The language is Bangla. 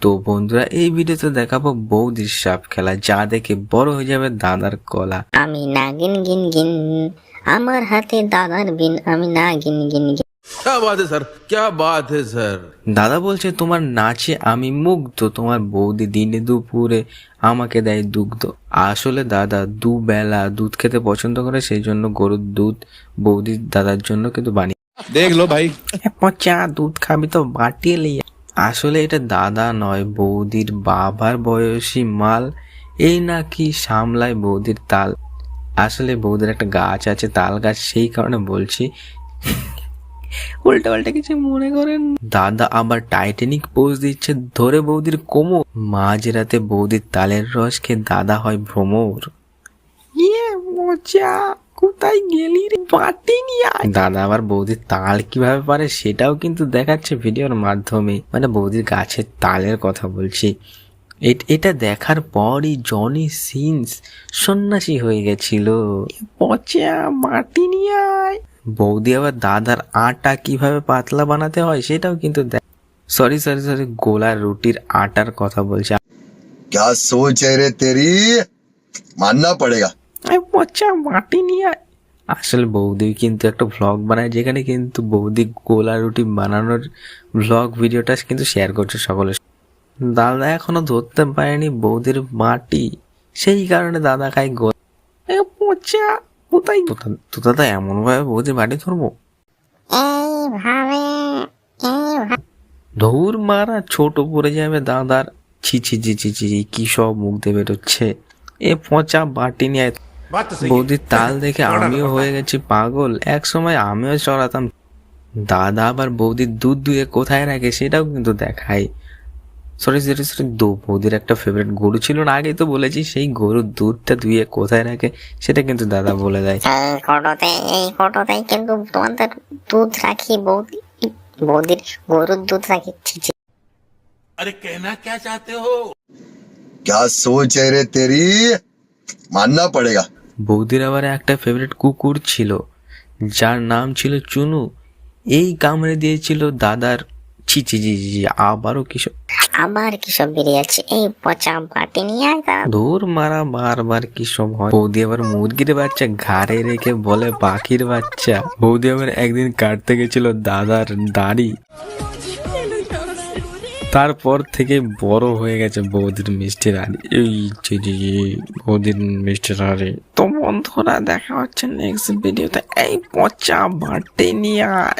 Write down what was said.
তো বন্ধুরা এই ভিডিওতে দেখাবো বৌদির সাপ খেলা, যা দেখে বড় হয়ে যাবে দাদার কলা। আমি নাগিন গিন গিন, আমার হাতে দাদার বিন, আমি নাগিন গিন গিন। क्या बात है सर, क्या बात है सर। দাদা বলছে তোমার নাচে আমি মুগ্ধ, তোমার বৌদি দিনে দুপুরে আমাকে দেয় দুগ্ধ। আসলে দাদা দুবেলা দুধ খেতে পছন্দ করে, সেই জন্য গরুর দুধ বৌদি দাদার জন্য কিন্তু বানিয়ে। देख लो भाई, পচা দুধ খাবি তো বাটিয়ে লিয়ে। আসলে এটা দাদা নয়, বৌদির বাবার বয়সী মাল। এই নাকি সামলায় বৌদির তাল। আসলে বৌদির একটা গাছ আছে, তাল গাছ, সেই কারণে বলছি, উল্টা পাল্টা কিছু মনে করেন। দাদা আবার টাইটানিক পোজ দিচ্ছে, ধরে বৌদির কোমর। মাঝরাতে বৌদির তালের রস খেয়ে দাদা হয় ভ্রমর। ইয়ে মজা, কোথায় গেলি রে পাটি নিয়ে আয়। দাদা আবার বৌদির তাল কিভাবে পারে সেটাও কিন্তু দেখাচ্ছে ভিডিওর মাধ্যমে, মানে বৌদির গাছের তালের কথা বলছি। এটা দেখার পরই জনি সিন্স সন্ন্যাসী হয়ে গেছিল। পচা মাটি নিয়ে আয়। বৌদি আবার দাদার আটা কিভাবে পাতলা বানাতে হয় সেটাও কিন্তু সরি গোলা রুটির আটার কথা বলছে। क्या सोच है रे तेरी, मानना पड़ेगा। পচা মাটি নিয়ে আয়। আসলে বৌদি কিন্তু একটা ভ্লগ বানায়, যেখানে কিন্তু বৌদি গোলা রুটি বানানোর ভ্লগ ভিডিওটা কিন্তু শেয়ার করছে সকলের। দাদা এখনো ধরতে পারেনি বৌদির মাটি, সেই কারণে দাদা খাই গোল। পচা কোথায় তো দাদা এমন ভাবে বৌদির মাটি ধরবো? ধৌর মারা, ছোট পড়ে যাবে দাদার। ছি ছি ছি ছি ছি, কি সব মুখ দিয়ে বেরোচ্ছে। এ পচা বাটি নিয়ে। বৌদির তাল দেখে আমিও হয়ে গেছি পাগল, এক সময় আমিও চড়াতাম। দাদা আবার বৌদির দুধ দুয়ে কোথায় রাখে সেটাও কিন্তু দেখায়। সরি বৌদির একটা ফেভারিট গরু ছিল না, আগেই তো বলেছি, সেই গরুর দুধটা ধুয়ে কোথায় রাখে সেটা কিন্তু দাদা বলে দেয়। এই কোটোতে কিন্তু তোমাদের দুধ রাখি, বৌদির গরুর দুধ রাখি। अरे कहना क्या चाहते हो? क्या सोच है रे तेरी, मानना पड़ेगा। বৌদির আবার একটা ফেভারিট কুকুর ছিল, যার নাম ছিল চুনু। এই কামড়ে দিয়েছিল দাদার। ছি ছি ছি ছি, আবারও কিসব বেরিয়েছে। এই পচা বাটি নিয়ে আয়। দৌড় মারা, বারবার কি সব হয়। বৌদি আবার মুরগির বাচ্চা ঘাড়ে রেখে বলে পাখির বাচ্চা। বৌদি আবার একদিন কাটতে গেছিল দাদার দাড়ি, তারপর থেকে বড় হয়ে গেছে বৌদির মিষ্টি রানী। এই বৌদির মিষ্টি রানী। তো বন্ধুরা দেখা হচ্ছে নেক্সট ভিডিওতে। এই পচা বাটি নিয়ে আয়।